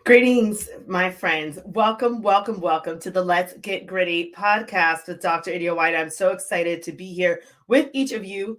Greetings, my friends. Welcome, welcome, welcome to the Let's Get Gritty podcast with Dr. India White. I'm so excited to be here with each of you.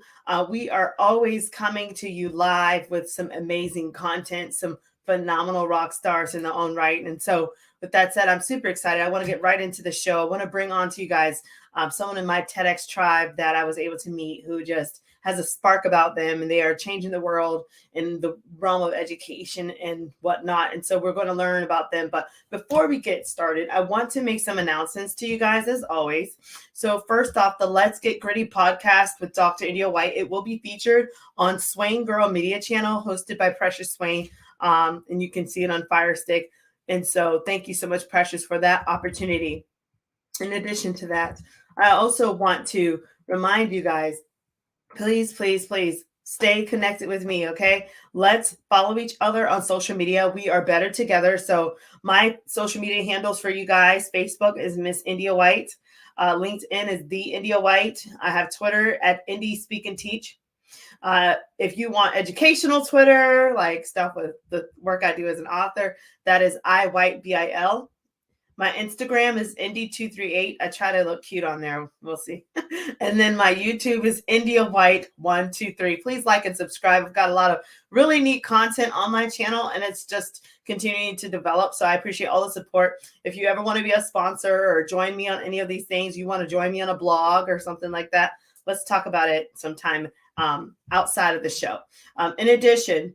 We are always coming to you live with some amazing content, some phenomenal rock stars in their own right. And so, with that said, I'm super excited. I want to get right into the show. I want to bring on to you guys someone in my TEDx tribe that I was able to meet who just has a spark about them, and they are changing the world in the realm of education and whatnot. And so we're going to learn about them. But before we get started, I want to make some announcements to you guys as always. So first off, the Let's Get Gritty podcast with Dr. India White, it will be featured on Swain Girl Media Channel, hosted by Precious Swain. And you can see it on Fire Stick. And so thank you so much, Precious, for that opportunity. In addition to that, I also want to remind you guys, please, please, please stay connected with me, okay? Let's follow each other on social media. We are better together. So my social media handles for you guys, Facebook is Miss India White. LinkedIn is The India White. I have Twitter at Indie Speak and Teach. If you want educational Twitter, like stuff with the work I do as an author, that is iWhiteBIL. My Instagram is Indy238. I try to look cute on there. We'll see. And then my YouTube is India White 123. Please like and subscribe. I've got a lot of really neat content on my channel, and it's just continuing to develop. So I appreciate all the support. If you ever want to be a sponsor or join me on any of these things, you want to join me on a blog or something like that, let's talk about it sometime outside of the show. In addition,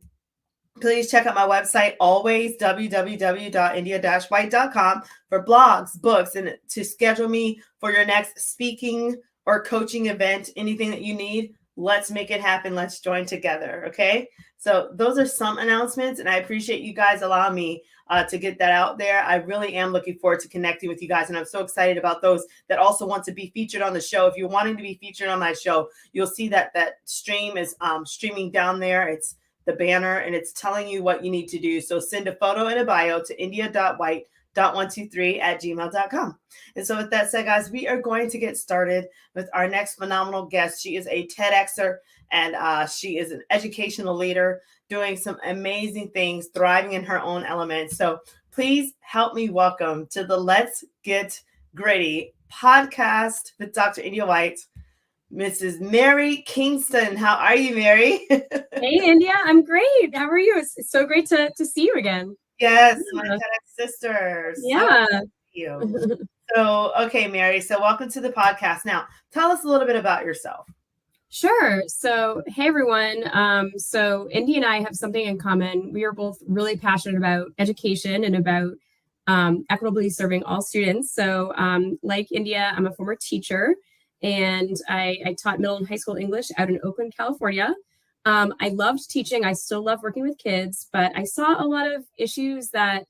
please check out my website, always www.india-white.com, for blogs, books, and to schedule me for your next speaking or coaching event, anything that you need. Let's make it happen. Let's join together. Okay. So those are some announcements, and I appreciate you guys allowing me to get that out there. I really am looking forward to connecting with you guys, and I'm so excited about those that also want to be featured on the show. If you're wanting to be featured on my show, you'll see that stream is streaming down there. It's the banner, and it's telling you what you need to do. So send a photo and a bio to india.white.123@gmail.com. And so with that said, guys, we are going to get started with our next phenomenal guest. She is a TEDxer, and she is an educational leader doing some amazing things, thriving in her own element. So please help me welcome to the Let's Get Gritty podcast with Dr. India White, Mrs. Mary Kingston. How are you, Mary? Hey, India. I'm great. How are you? It's so great to see you again. Yes, my TEDx sisters. Yeah. So you. So, okay, Mary. So welcome to the podcast. Now, tell us a little bit about yourself. Sure. So, hey, everyone. So India and I have something in common. We are both really passionate about education and about equitably serving all students. So like India, I'm a former teacher, and I taught middle and high school English out in Oakland, California. I loved teaching. I still love working with kids, but I saw a lot of issues that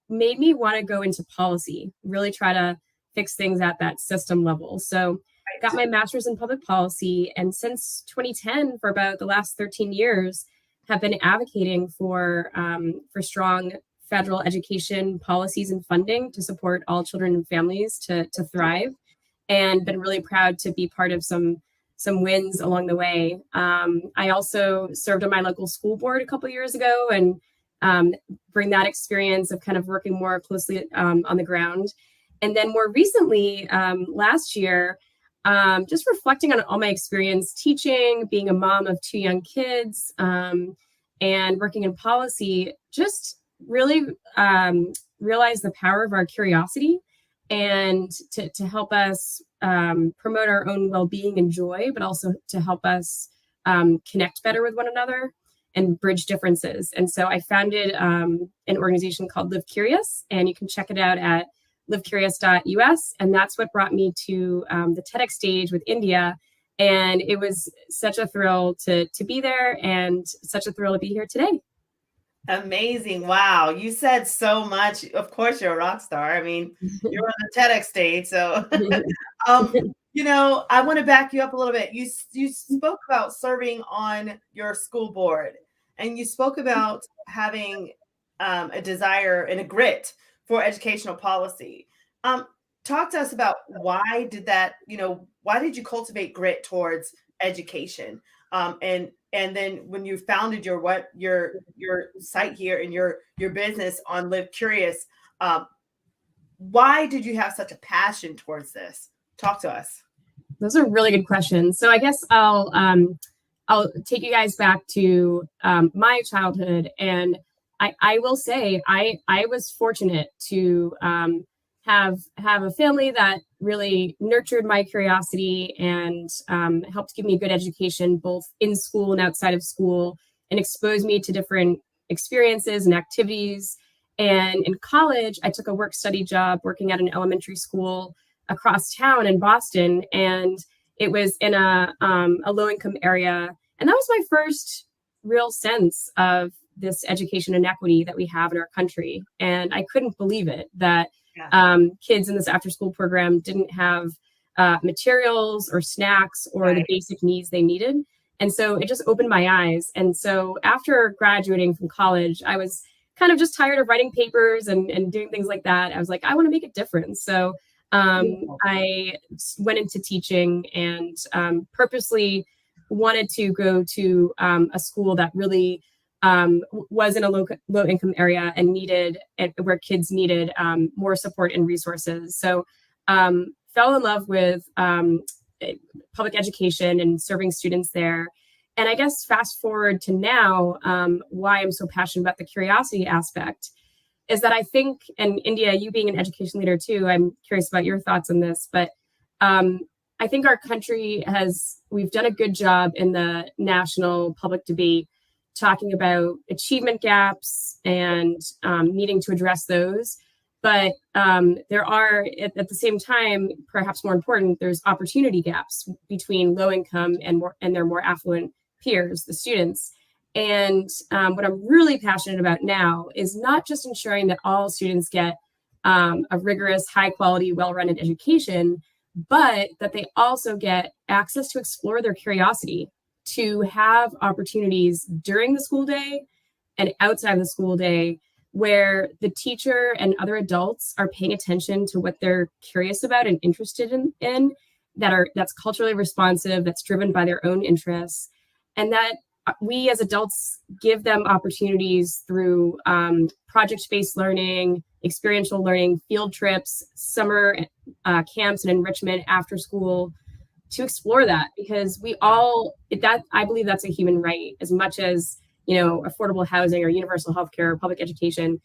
made me want to go into policy, really try to fix things at that system level. So I got my master's in public policy, and since 2010, for about the last 13 years, have been advocating for strong federal education policies and funding to support all children and families to thrive, and been really proud to be part of some wins along the way. I also served on my local school board a couple of years ago, and bring that experience of kind of working more closely on the ground. And then more recently, last year, just reflecting on all my experience teaching, being a mom of 2 young kids, and working in policy, just really realize the power of our curiosity, and to help us promote our own well-being and joy, but also to help us connect better with one another and bridge differences. And so I founded an organization called Live Curious, and you can check it out at livecurious.us. And that's what brought me to the TEDx stage with India. And it was such a thrill to be there, and such a thrill to be here today. Amazing. Wow. You said so much. Of course, you're a rock star. I mean, you're on the TEDx stage. So, I want to back you up a little bit. You spoke about serving on your school board, and you spoke about having a desire and a grit for educational policy. Talk to us about why did you cultivate grit towards education? And and then when you founded your site here and your business on Live Curious, why did you have such a passion towards this? Talk to us. Those are really good questions. So I guess I'll take you guys back to my childhood, and I will say I was fortunate to have a family that really nurtured my curiosity and helped give me a good education, both in school and outside of school, and exposed me to different experiences and activities. And in college, I took a work study job working at an elementary school across town in Boston, and it was in a low income area. And that was my first real sense of this education inequity that we have in our country. And I couldn't believe it that kids in this after school program didn't have materials or snacks or the basic needs they needed. And so it just opened my eyes. And so after graduating from college, I was kind of just tired of writing papers and doing things like that. I was like, I want to make a difference. So I went into teaching and purposely wanted to go to a school that really was in a low income area and where kids needed more support and resources. So fell in love with public education and serving students there. And I guess fast forward to now, why I'm so passionate about the curiosity aspect is that I think, and India, you being an education leader too, I'm curious about your thoughts on this, but I think our country we've done a good job in the national public debate talking about achievement gaps and needing to address those. But there are, at the same time, perhaps more important, there's opportunity gaps between low income and their more affluent peers, the students. And what I'm really passionate about now is not just ensuring that all students get a rigorous, high quality, well-rounded education, but that they also get access to explore their curiosity, to have opportunities during the school day and outside the school day where the teacher and other adults are paying attention to what they're curious about and interested in that's culturally responsive, that's driven by their own interests, and that we as adults give them opportunities through project-based learning, experiential learning, field trips, summer camps and enrichment after school to explore that, because I believe that's a human right as much as, affordable housing or universal healthcare or public education,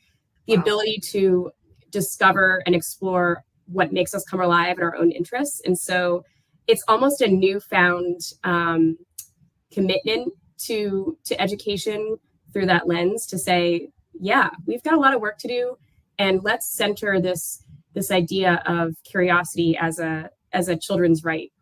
the ability to discover and explore what makes us come alive in our own interests. And so it's almost a newfound commitment to education through that lens to say, yeah, we've got a lot of work to do, and let's center this idea of curiosity as a children's right.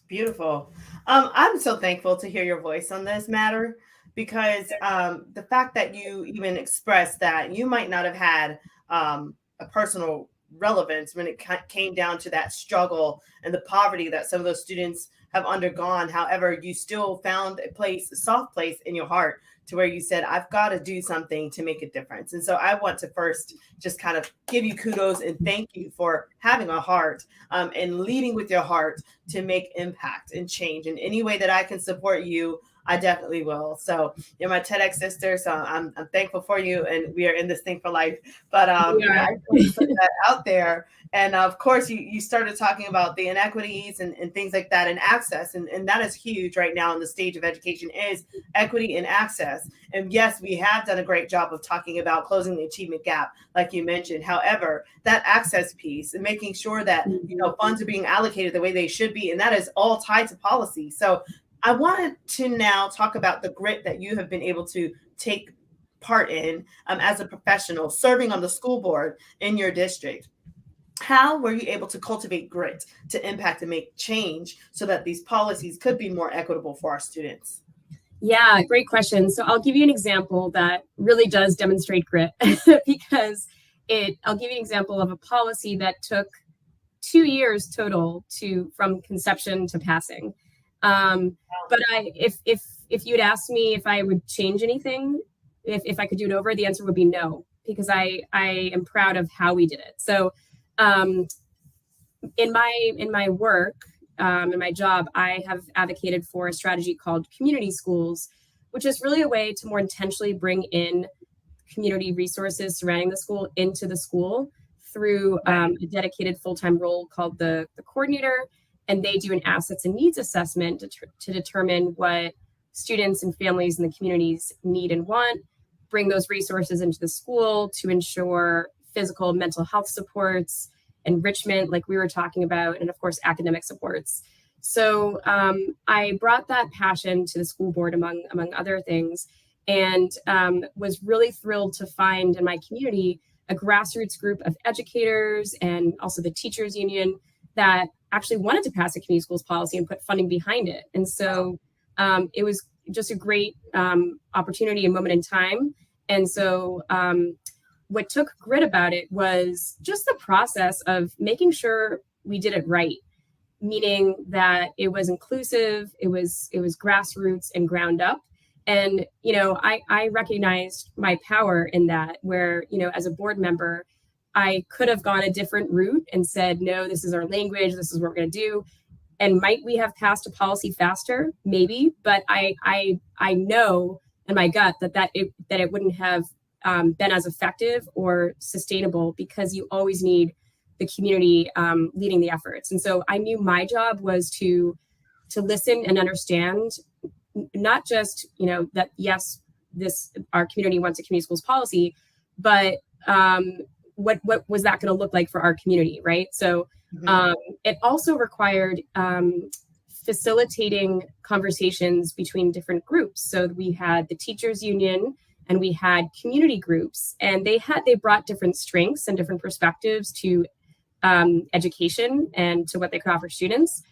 Beautiful. I'm so thankful to hear your voice on this matter, because the fact that you even expressed that you might not have had a personal relevance when it came down to that struggle and the poverty that some of those students have undergone. However, you still found a soft place in your heart to where you said, I've got to do something to make a difference. And so I want to first just kind of give you kudos and thank you for having a heart and leading with your heart to make impact and change. In any way that I can support you, I definitely will. So you're my TEDx sister, so I'm thankful for you, and we are in this thing for life. But I want to put that out there. And of course, you started talking about the inequities and things like that, and access. And that is huge right now in the stage of education, is equity and access. And yes, we have done a great job of talking about closing the achievement gap, like you mentioned. However, that access piece and making sure that funds are being allocated the way they should be, and that is all tied to policy. So I wanted to now talk about the grit that you have been able to take part in as a professional serving on the school board in your district. How were you able to cultivate grit to impact and make change so that these policies could be more equitable for our students? Yeah, great question. So I'll give you an example that really does demonstrate grit because I'll give you an example of a policy that took 2 years total from conception to passing. But if you'd asked me if I would change anything, if I could do it over, the answer would be no, because I am proud of how we did it. So in my work, in my job, I have advocated for a strategy called community schools, which is really a way to more intentionally bring in community resources surrounding the school into the school through a dedicated full-time role called the coordinator. And they do an assets and needs assessment to determine what students and families in the communities need and want, bring those resources into the school to ensure physical and mental health supports, enrichment, like we were talking about, and of course, academic supports. So I brought that passion to the school board, among other things, and was really thrilled to find in my community a grassroots group of educators and also the teachers union that actually wanted to pass a community schools policy and put funding behind it. And so it was just a great opportunity and moment in time. And so what took grit about it was just the process of making sure we did it right, meaning that it was inclusive, it was grassroots and ground up. And, I recognized my power in that, where, as a board member, I could have gone a different route and said, no, this is our language, this is what we're going to do. And might we have passed a policy faster? Maybe, but I know in my gut that it wouldn't have been as effective or sustainable, because you always need the community leading the efforts. And so I knew my job was to listen and understand, not just, that yes, our community wants a community schools policy, but what was that going to look like for our community, right? So it also required facilitating conversations between different groups. So we had the teachers union and we had community groups, and they brought different strengths and different perspectives to education and to what they could offer students.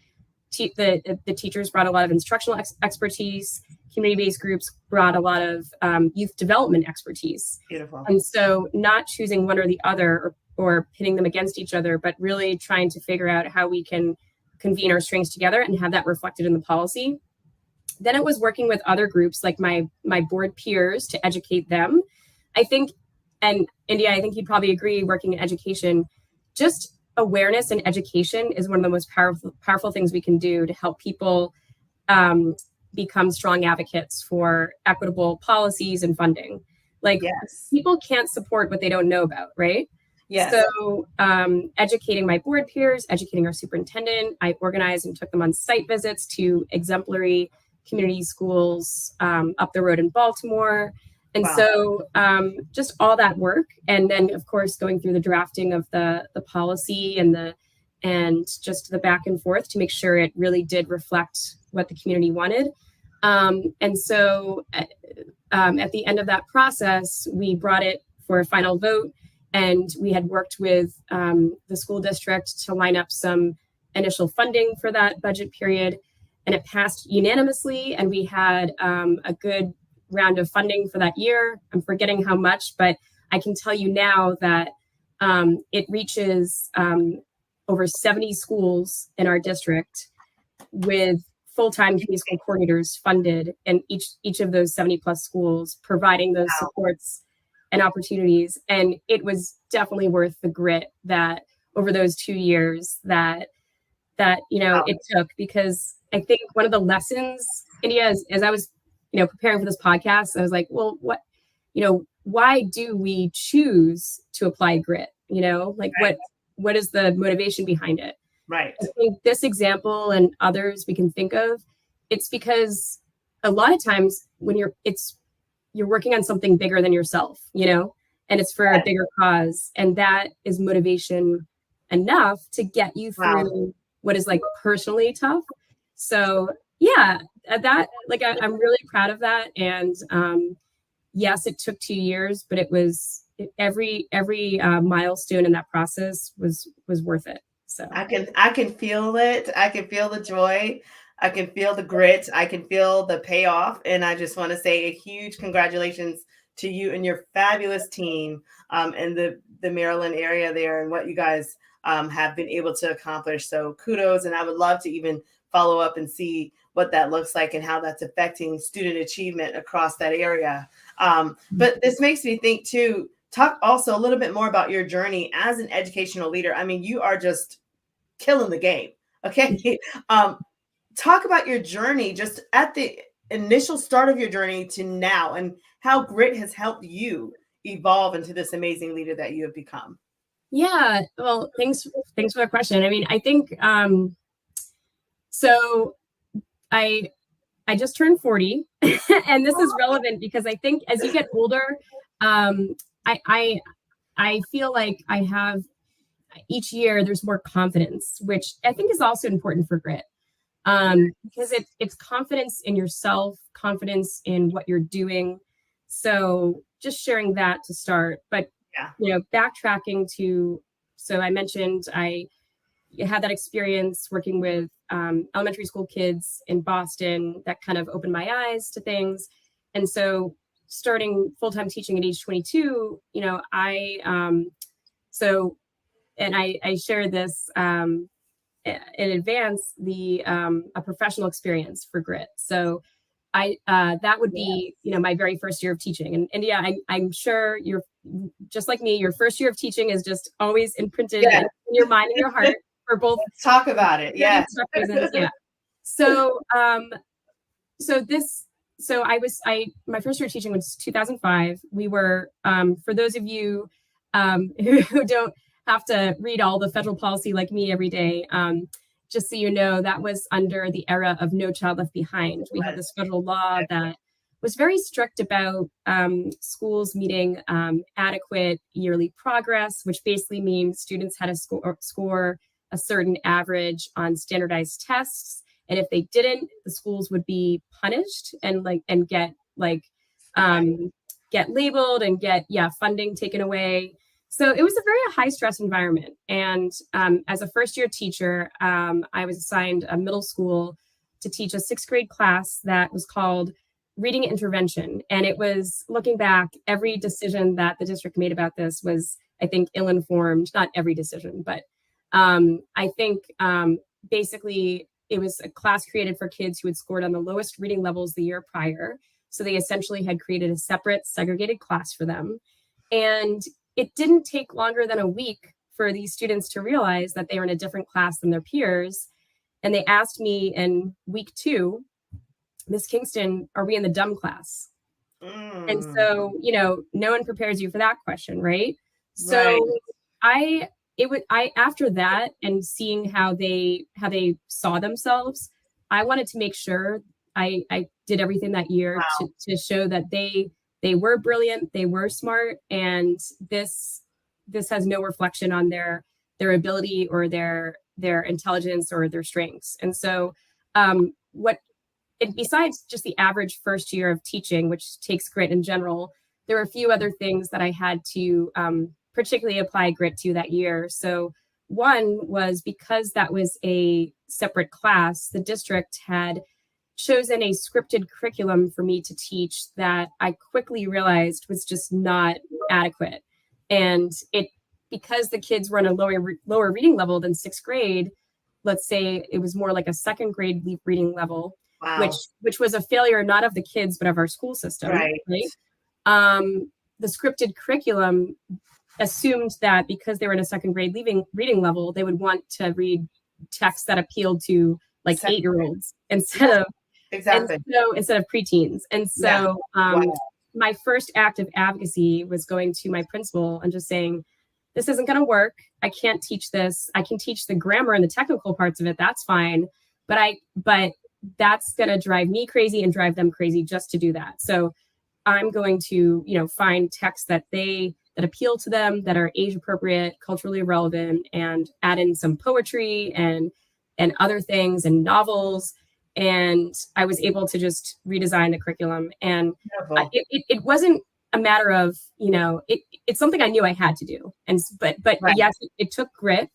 The teachers brought a lot of instructional expertise. Community-based groups brought a lot of youth development expertise. Beautiful. And so not choosing one or the other or pitting them against each other, but really trying to figure out how we can convene our strengths together and have that reflected in the policy. Then it was working with other groups like my board peers to educate them. I think, and India, I think you'd probably agree, working in education, just awareness and education is one of the most powerful things we can do to help people become strong advocates for equitable policies and funding. Like, people can't support what they don't know about, right? Yes. So educating my board peers, educating our superintendent, I organized and took them on site visits to exemplary community schools up the road in Baltimore. And so just all that work. And then, of course, going through the drafting of the policy and just the back and forth to make sure it really did reflect what the community wanted. And so at the end of that process, we brought it for a final vote, and we had worked with the school district to line up some initial funding for that budget period. And it passed unanimously, and we had a good round of funding for that year. I'm forgetting how much, but I can tell you now that it reaches over 70 schools in our district with full-time community school coordinators funded in each of those 70 plus schools, providing those supports and opportunities. And it was definitely worth the grit that over those 2 years that it took, because I think one of the lessons, India, as I was preparing for this podcast, I was like, well, why do we choose to apply grit? What is the motivation behind it? Right. I think this example and others we can think of, it's because a lot of times when you're working on something bigger than yourself, and it's for a bigger cause, and that is motivation enough to get you through what is like personally tough. So that I'm really proud of that. And yes, it took 2 years, but it was every milestone in that process was worth it. So I can feel it. I can feel the joy. I can feel the grit. I can feel the payoff. And I just want to say a huge congratulations to you and your fabulous team in the Maryland area there, and what you guys have been able to accomplish. So kudos. And I would love to even follow up and see what that looks like and how that's affecting student achievement across that area. But this makes me think too, talk also a little bit more about your journey as an educational leader. I mean, you are just killing the game. Okay. Talk about your journey just initial start of your journey to now, and how grit has helped you evolve into this amazing leader that you have become. Yeah, well, thanks for the question. I mean, I think so. I just turned 40, and this is relevant because I think as you get older, I I feel like I have each year there's more confidence, which I think is also important for grit. Because it's confidence in yourself, confidence in what you're doing. So just sharing that to start, but backtracking to, so I mentioned I had that experience working with elementary school kids in Boston that kind of opened my eyes to things. And so starting full-time teaching at age 22, and I shared this in advance, a professional experience for grit. So that would be my very first year of teaching, and yeah, I'm sure you're just like me. Your first year of teaching is just always imprinted in your mind and your heart for both. Let's talk about it. Yeah. Reasons. Yeah. So my first year of teaching was 2005. We were, for those of you who don't have to read all the federal policy like me every day, just so you know, that was under the era of No Child Left Behind. We had this federal law that was very strict about schools meeting adequate yearly progress, which basically means students had to score a certain average on standardized tests. And if they didn't, the schools would be punished and get labeled and get funding taken away. So it was a very high stress environment. And as a first year teacher, I was assigned a middle school to teach a 6th grade class that was called Reading Intervention. And it was, looking back, every decision that the district made about this was, I think, ill-informed. Not every decision, but I think basically it was a class created for kids who had scored on the lowest reading levels the year prior. So they essentially had created a separate segregated class for them. And it didn't take longer than a week for these students to realize that they were in a different class than their peers. And they asked me in week 2, Miss Kingston, are we in the dumb class? And so, no one prepares you for that question, right? So after that, and seeing how they saw themselves, I wanted to make sure I did everything that year to show that they were brilliant, they were smart, and this has no reflection on their ability or their intelligence or their strengths. And so besides just the average first year of teaching, which takes grit in general, there were a few other things that I had to particularly apply grit to that year. So one was, because that was a separate class, the district had chosen a scripted curriculum for me to teach that I quickly realized was just not adequate. And because the kids were on a lower reading level than 6th grade, let's say it was more like a 2nd grade reading level, which was a failure not of the kids but of our school system. Right? The scripted curriculum assumed that because they were in a 2nd grade reading level, they would want to read texts that appealed to like 8-year-olds instead of preteens. And so my first act of advocacy was going to my principal and just saying, this isn't going to work. I can't teach this. I can teach the grammar and the technical parts of it. That's fine. But that's going to drive me crazy and drive them crazy just to do that. So I'm going to, find texts that appeal to them, that are age appropriate, culturally relevant, and add in some poetry and other things and novels. And I was able to just redesign the curriculum. And it wasn't a matter of, it's something I knew I had to do. But yes, it took grit.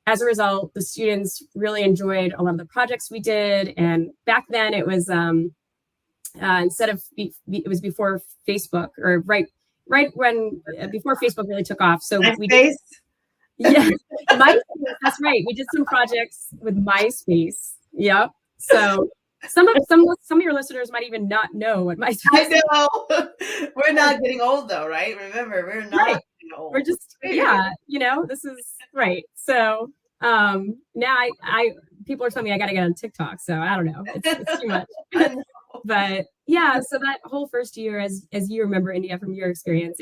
As a result, the students really enjoyed a lot of the projects we did. And back then it was, it was before Facebook, or right when, before Facebook really took off. So MySpace? Yeah, MySpace, that's right. We did some projects with MySpace. Yep. So some of your listeners might even not know what MySpace is. I know. We're not getting old though, right? Remember, we're not getting old. We're just, this is right. So now people are telling me I got to get on TikTok. So I don't know. It's too much. I know. But yeah, so that whole first year, as you remember, India, from your experience,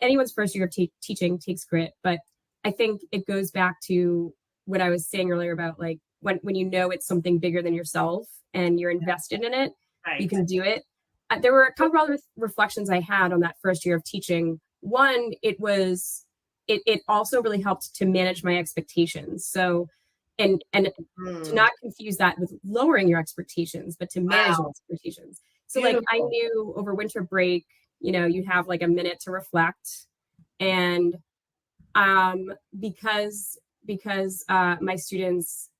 anyone's first year of teaching takes grit. But I think it goes back to what I was saying earlier about like when you know it's something bigger than yourself and you're invested in it, you Right. can do it. There were a couple of other reflections I had on that first year of teaching. One, it also really helped to manage my expectations. So, and to not confuse that with lowering your expectations, but to manage your Wow. expectations. So like I Beautiful. knew over winter break, you have like a minute to reflect. And because my students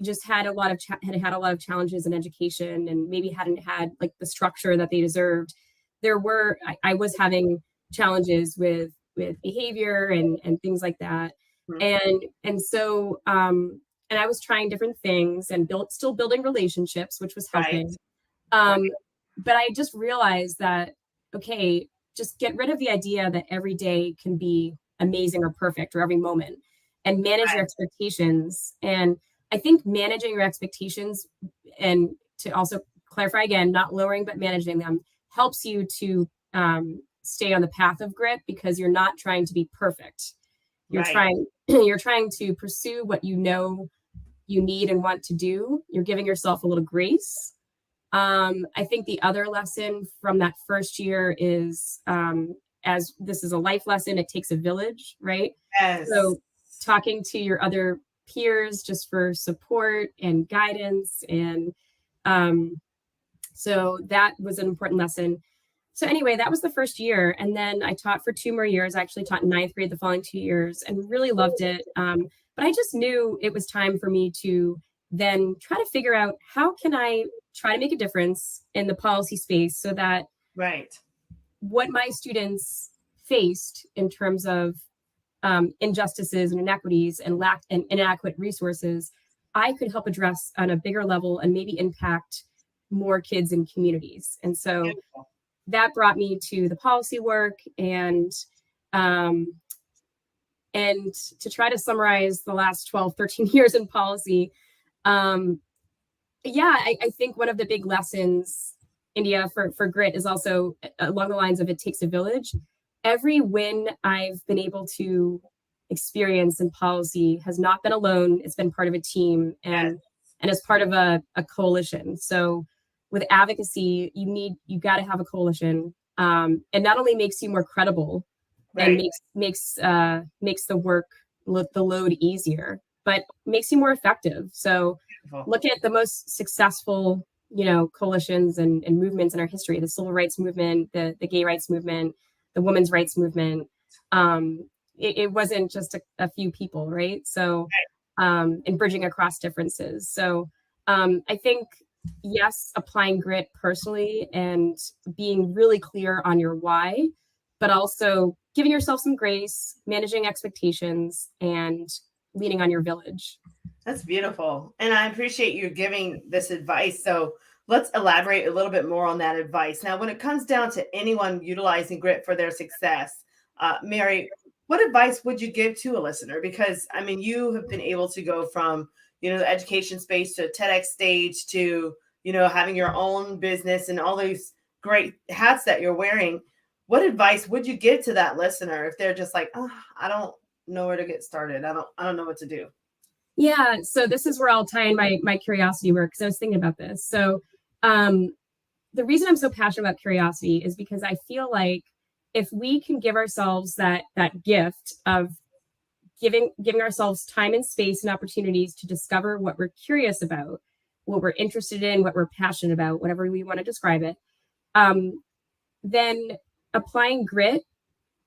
just had a lot of had a lot of challenges in education and maybe hadn't had like the structure that they deserved, I was having challenges with behavior and things like that. And so and I was trying different things and still building relationships, which was Right. helping. Right. But I just realized that, okay, just get rid of the idea that every day can be amazing or perfect, or every moment, and manage your Right. expectations. And I think managing your expectations, and to also clarify again, not lowering but managing them, helps you to stay on the path of grit, because you're not trying to be perfect. You're Right. trying you're trying to pursue what you know you need and want to do. You're giving yourself a little grace. I think the other lesson from that first year is, as this is a life lesson, it takes a village, right? Yes. So talking to your other peers just for support and guidance. And so that was an important lesson. So anyway, that was the first year. And then I taught for 2 more years. I actually taught in ninth grade the following 2 years and really loved it. But I just knew it was time for me to then try to figure out, how can I try to make a difference in the policy space, so that Right. what my students faced in terms of injustices and inequities and lack and inadequate resources, I could help address on a bigger level and maybe impact more kids and communities. And so Beautiful. that brought me to the policy work. And to try to summarize the last 12, 13 years in policy, I think one of the big lessons, India, for grit is also along the lines of it takes a village. Every win I've been able to experience in policy has not been alone. It's been part of a team and as part of a coalition. So with advocacy, you got to have a coalition. And not only makes you more credible, and Right. makes the work, the load easier, but makes you more effective. So Beautiful. look at the most successful, coalitions and movements in our history: the civil rights movement, the gay rights movement, the women's rights movement. It wasn't just a few people, right? So and bridging across differences. So I think, yes, applying grit personally and being really clear on your why, but also giving yourself some grace, managing expectations, and leaning on your village. That's beautiful. And I appreciate you giving this advice. So let's elaborate a little bit more on that advice. Now, when it comes down to anyone utilizing grit for their success, Mary, what advice would you give to a listener? Because I mean, you have been able to go from, the education space to a TEDx stage to, having your own business and all these great hats that you're wearing. What advice would you give to that listener if they're just like, oh, I don't know where to get started. I don't know what to do. Yeah, so this is where I'll tie in my curiosity work, because I was thinking about this. So the reason I'm so passionate about curiosity is because I feel like if we can give ourselves that gift of giving ourselves time and space and opportunities to discover what we're curious about, what we're interested in, what we're passionate about, whatever we want to describe it, then applying grit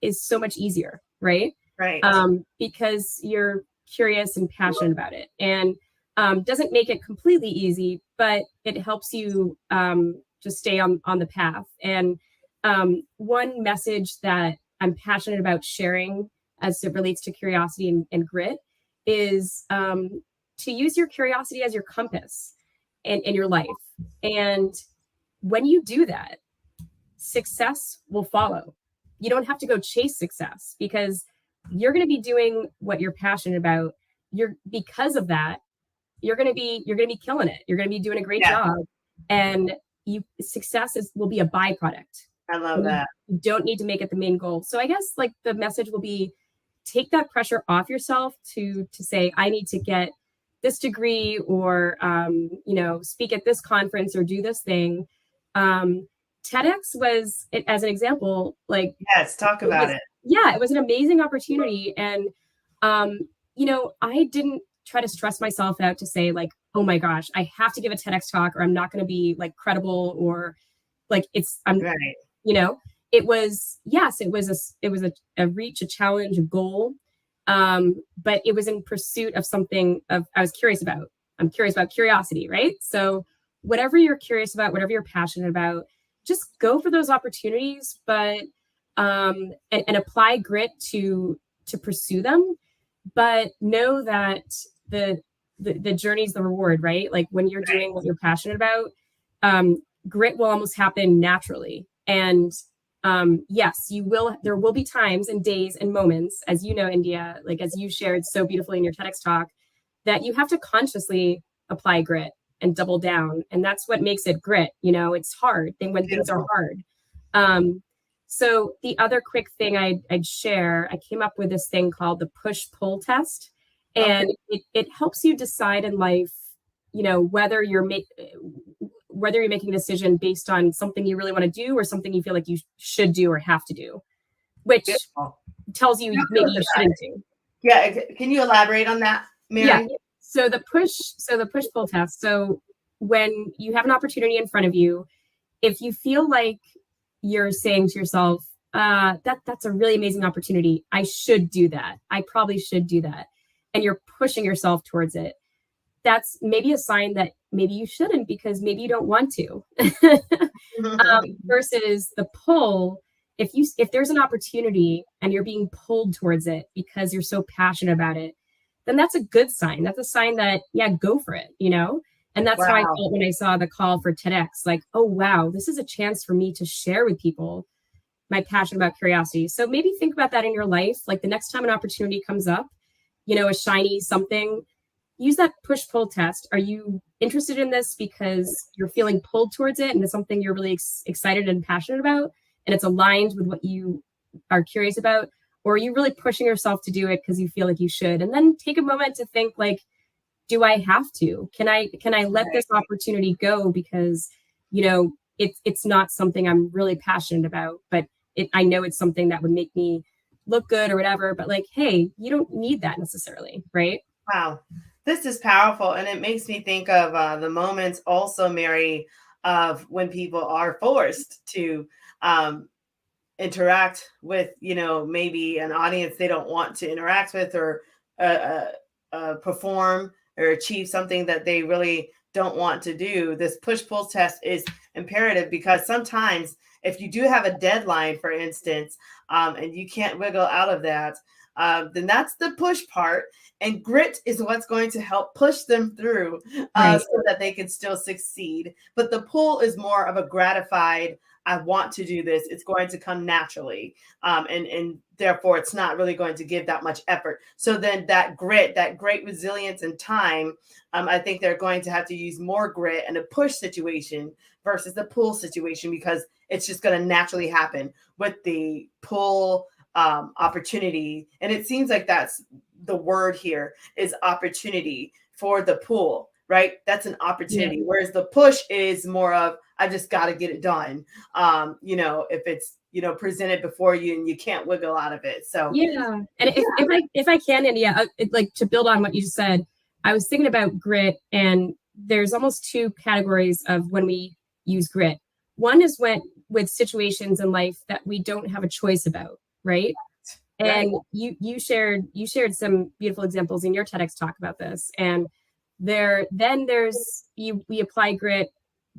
is so much easier, right? Right. Because you're curious and passionate about it, and doesn't make it completely easy, but it helps you just stay on the path. And one message that I'm passionate about sharing as it relates to curiosity and grit is to use your curiosity as your compass in your life. And when you do that, success will follow. You don't have to go chase success, because you're going to be doing what you're passionate about, because of that, you're going to be killing it. You're going to be doing a great job, and success will be a byproduct. I love that. You don't need to make it the main goal. So I guess like the message will be, take that pressure off yourself to say, I need to get this degree, or speak at this conference, or do this thing. TEDx was, as an example, like, yes, talk about it. Yeah, it was an amazing opportunity. And I didn't try to stress myself out to say like, oh my gosh, I have to give a TEDx talk or I'm not going to be like credible, or like right. It was, yes, it was a reach, a challenge, a goal. But it was in pursuit of something I was curious about. I'm curious about curiosity, right? So whatever you're curious about, whatever you're passionate about, just go for those opportunities, but and apply grit to pursue them. But know that the journey's the reward, right? Like when you're doing what you're passionate about, grit will almost happen naturally. And yes, there will be times and days and moments, as you know, India, like as you shared so beautifully in your TEDx talk, that you have to consciously apply grit and double down. And that's what makes it grit. It's hard when things are hard. So the other quick thing I'd share, I came up with this thing called the push-pull test. And it helps you decide in life, whether you're making a decision based on something you really want to do or something you feel like you should do or have to do, which tells you maybe you shouldn't do. Yeah. Can you elaborate on that, Mary? Yeah. So the push-pull test. So when you have an opportunity in front of you, if you feel like you're saying to yourself, that's a really amazing opportunity, I should do that, I probably should do that, and you're pushing yourself towards it, that's maybe a sign that maybe you shouldn't, because maybe you don't want to. Versus the pull, if there's an opportunity and you're being pulled towards it because you're so passionate about it, then that's a good sign. That's a sign that, yeah, go for it, And that's how I felt when I saw the call for TEDx, like, oh, wow, this is a chance for me to share with people my passion about curiosity. So maybe think about that in your life. Like the next time an opportunity comes up, a shiny something, use that push-pull test. Are you interested in this because you're feeling pulled towards it and it's something you're really excited and passionate about, and it's aligned with what you are curious about? Or are you really pushing yourself to do it because you feel like you should? And then take a moment to think like, do I have to? Can I let this opportunity go because, it's not something I'm really passionate about, but I know it's something that would make me look good or whatever. But like, hey, you don't need that necessarily, right? Wow. This is powerful. And it makes me think of the moments also, Mary, of when people are forced to interact with, maybe an audience they don't want to interact with, or perform or achieve something that they really don't want to do. This push-pull test is imperative, because sometimes if you do have a deadline, for instance, and you can't wiggle out of that, then that's the push part. And grit is what's going to help push them through so that they can still succeed. But the pull is more of a gratified, I want to do this. It's going to come naturally. And therefore, it's not really going to give that much effort. So then that grit, that great resilience and time, I think they're going to have to use more grit in a push situation versus the pull situation, because it's just going to naturally happen with the pull opportunity. And it seems like that's the word here, is opportunity for the pull, right? That's an opportunity. Whereas the push is more of, I just got to get it done. If it's, presented before you and you can't wiggle out of it. So, yeah. And if I can, India, like to build on what you just said, I was thinking about grit, and there's almost two categories of when we use grit. One is with situations in life that we don't have a choice about, right? And you shared some beautiful examples in your TEDx talk about this. And we apply grit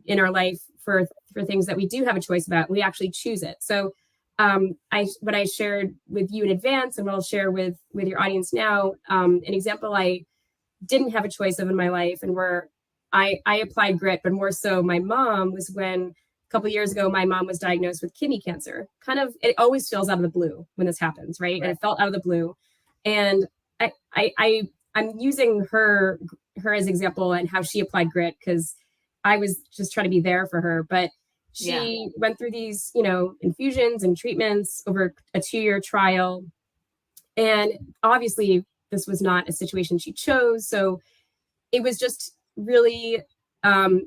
in our life for things that we do have a choice about. We actually choose it. So what I shared with you in advance, and what I'll share with your audience now, an example I didn't have a choice of in my life, and where I applied grit, but more so my mom, was when a couple of years ago, my mom was diagnosed with kidney cancer. It always feels out of the blue when this happens, right? And it felt out of the blue. And I I'm using her as example and how she applied grit because I was just trying to be there for her. But she went through these, infusions and treatments over a 2-year trial. And obviously, this was not a situation she chose. So it was just really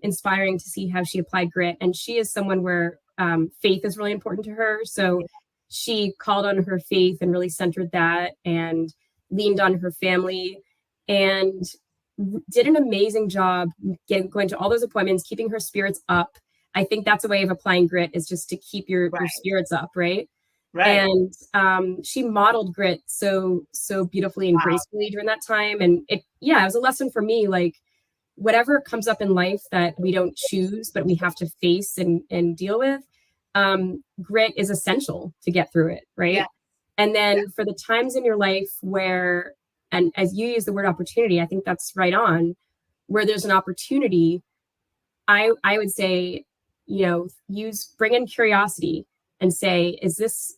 inspiring to see how she applied grit. And she is someone where faith is really important to her. So she called on her faith and really centered that and leaned on her family and did an amazing job going to all those appointments, keeping her spirits up. I think that's a way of applying grit, is just to keep your spirits up, right? Right. And she modeled grit so beautifully and gracefully during that time. And it was a lesson for me, like whatever comes up in life that we don't choose, but we have to face and deal with, grit is essential to get through it, right? Yeah. And then for the times in your life where, and as you use the word opportunity, I think that's right on, where there's an opportunity, I would say, bring in curiosity and say, is this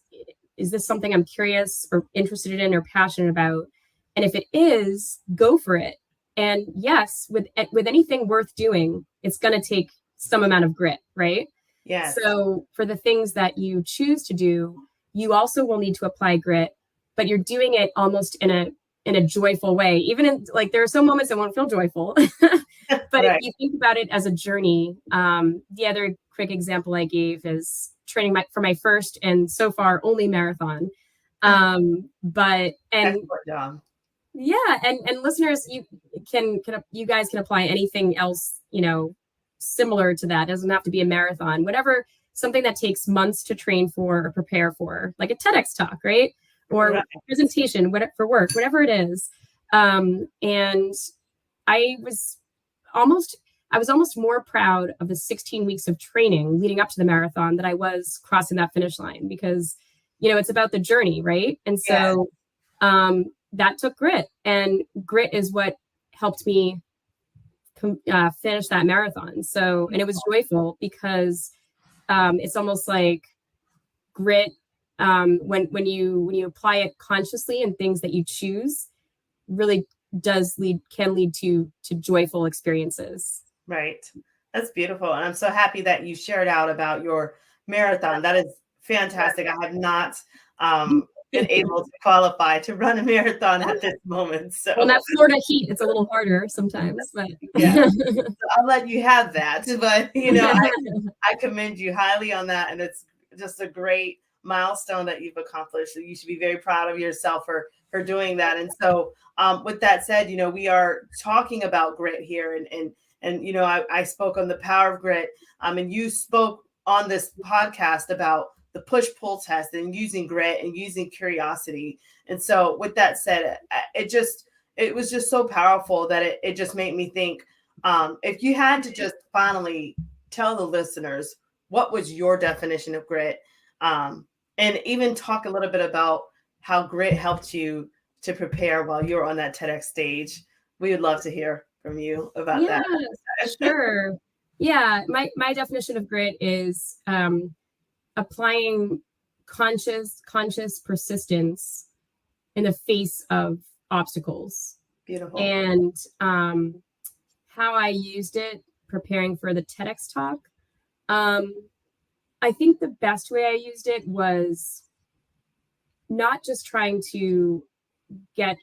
something I'm curious or interested in or passionate about? And if it is, go for it. And yes, with anything worth doing, it's going to take some amount of grit, right? Yes. So for the things that you choose to do, you also will need to apply grit, but you're doing it almost in a joyful way. Even in, like, there are some moments that won't feel joyful, but if you think about it as a journey, the other quick example I gave is training for my first and so far only marathon. And listeners, you guys can apply anything else, similar to that. It doesn't have to be a marathon, whatever, something that takes months to train for or prepare for, like a TEDx talk, right? Or presentation, for work, whatever it is. And I was almost more proud of the 16 weeks of training leading up to the marathon than I was crossing that finish line, because, it's about the journey, right? And so that took grit, and grit is what helped me finish that marathon. So, and it was joyful because it's almost like grit, when you apply it consciously and things that you choose, really can lead to joyful experiences. Right. That's beautiful. And I'm so happy that you shared out about your marathon. That is fantastic. I have not been able to qualify to run a marathon at this moment. So, well, that Florida heat, it's a little harder sometimes, but so I'll let you have that. But I commend you highly on that, and it's just a great milestone that you've accomplished. You should be very proud of yourself for doing that. And so, with that said, we are talking about grit here, and I spoke on the power of grit, and you spoke on this podcast about the push-pull test and using grit and using curiosity. And so with that said, it was just so powerful that it just made me think, if you had to just finally tell the listeners, what was your definition of grit? And even talk a little bit about how grit helped you to prepare while you were on that TEDx stage. We would love to hear from you about that. Sure. Yeah. My definition of grit is applying conscious persistence in the face of obstacles. Beautiful. And how I used it preparing for the TEDx talk. I think the best way I used it was not just trying to get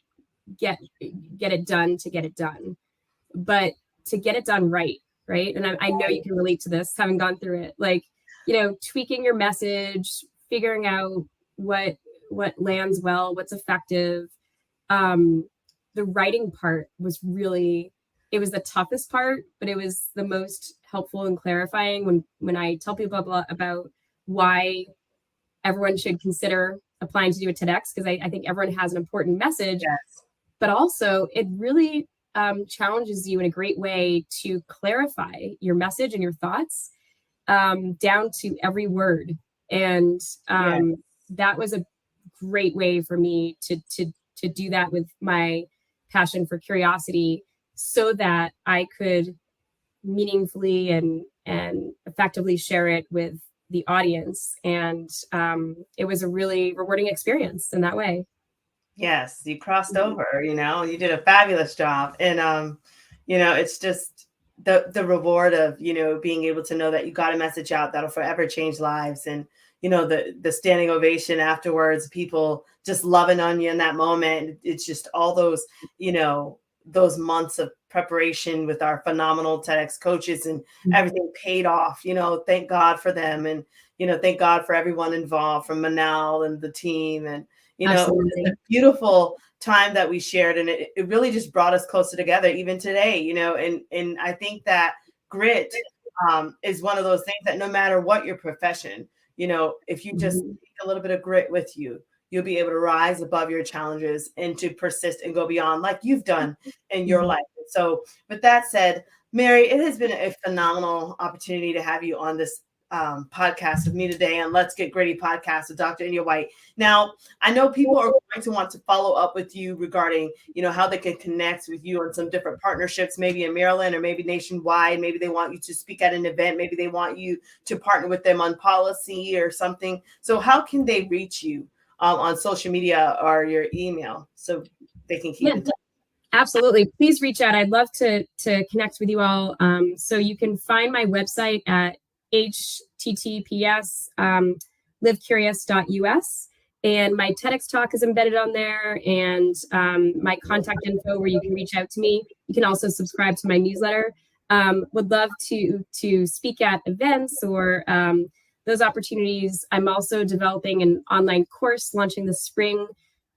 it done to get it done, but to get it done right. And I know you can relate to this, having gone through it, like, tweaking your message, figuring out what lands well, what's effective. The writing part was really, it was the toughest part, but it was the most helpful and clarifying when I tell people about why everyone should consider applying to do a TEDx, because I think everyone has an important message, but also it really challenges you in a great way to clarify your message and your thoughts down to every word. And that was a great way for me to do that with my passion for curiosity, so that I could meaningfully and effectively share it with the audience. And it was a really rewarding experience in that way. Yes, you crossed over, you did a fabulous job. And it's just the reward of, being able to know that you got a message out that'll forever change lives. And, the standing ovation afterwards, people just loving on you in that moment. It's just all those months of preparation with our phenomenal TEDx coaches, and everything paid off. Thank God for them. And, thank God for everyone involved, from Manal and the team. And, it was a beautiful time that we shared, and it really just brought us closer together even today. And I think that grit is one of those things that no matter what your profession, if you just take a little bit of grit with you, you'll be able to rise above your challenges and to persist and go beyond, like you've done in your life. So with that said, Mary, it has been a phenomenal opportunity to have you on this podcast with me today on Let's Get Gritty podcast with Dr. India White. Now, I know people are going to want to follow up with you regarding, how they can connect with you on some different partnerships, maybe in Maryland or maybe nationwide. Maybe they want you to speak at an event. Maybe they want you to partner with them on policy or something. So how can they reach you on social media or your email so they can keep in touch? Absolutely. Please reach out. I'd love to connect with you all. So you can find my website at https livecurious.us, and my TEDx talk is embedded on there, and my contact info where you can reach out to me. You can also subscribe to my newsletter. Would love to speak at events or those opportunities. I'm also developing an online course launching this spring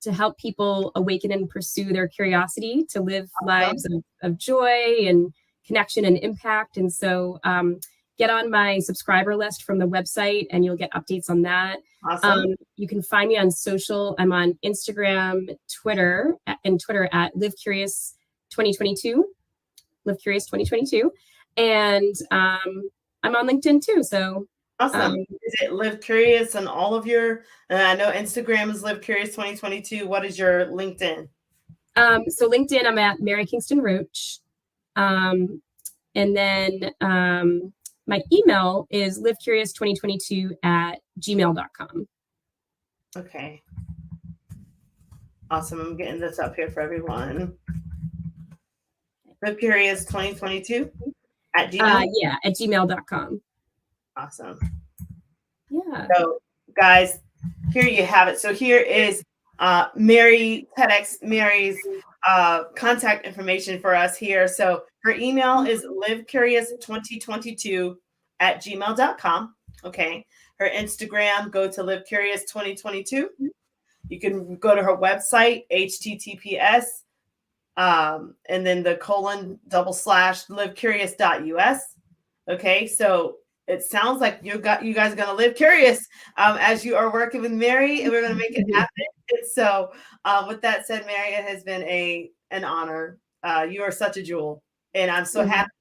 to help people awaken and pursue their curiosity to live lives of joy and connection and impact. And so get on my subscriber list from the website and you'll get updates on that. Awesome. You can find me on social. I'm on Instagram, Twitter at livecurious2022, livecurious2022. And I'm on LinkedIn too. So awesome. Is it Live Curious on all of your, I know Instagram is Live Curious 2022. What is your LinkedIn? So LinkedIn, I'm at Mary Kingston Roche. And then my email is livecurious2022@gmail.com. Okay. Awesome. I'm getting this up here for everyone. livecurious2022 at gmail? Yeah, at gmail.com. Awesome. Yeah. So guys, here you have it. So here is Mary's contact information for us here. So her email is livecurious2022@gmail.com. Okay. Her Instagram, go to livecurious2022. You can go to her website, https and then the :/livecurious.us. Okay. So it sounds like you guys are going to live curious as you are working with Mary, and we're going to make it happen. So with that said, Mary, it has been an honor. You are such a jewel, and I'm so happy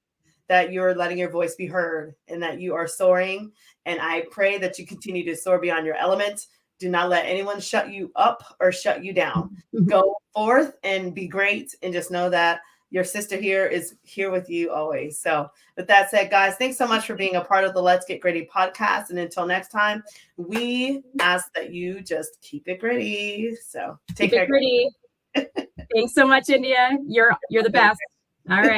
that you're letting your voice be heard and that you are soaring. And I pray that you continue to soar beyond your element. Do not let anyone shut you up or shut you down. Go forth and be great, and just know that your sister here is here with you always. So with that said, guys, thanks so much for being a part of the Let's Get Gritty podcast. And until next time, we ask that you just keep it gritty. So take care. Keep it gritty. Thanks so much, India. You're the best. All right.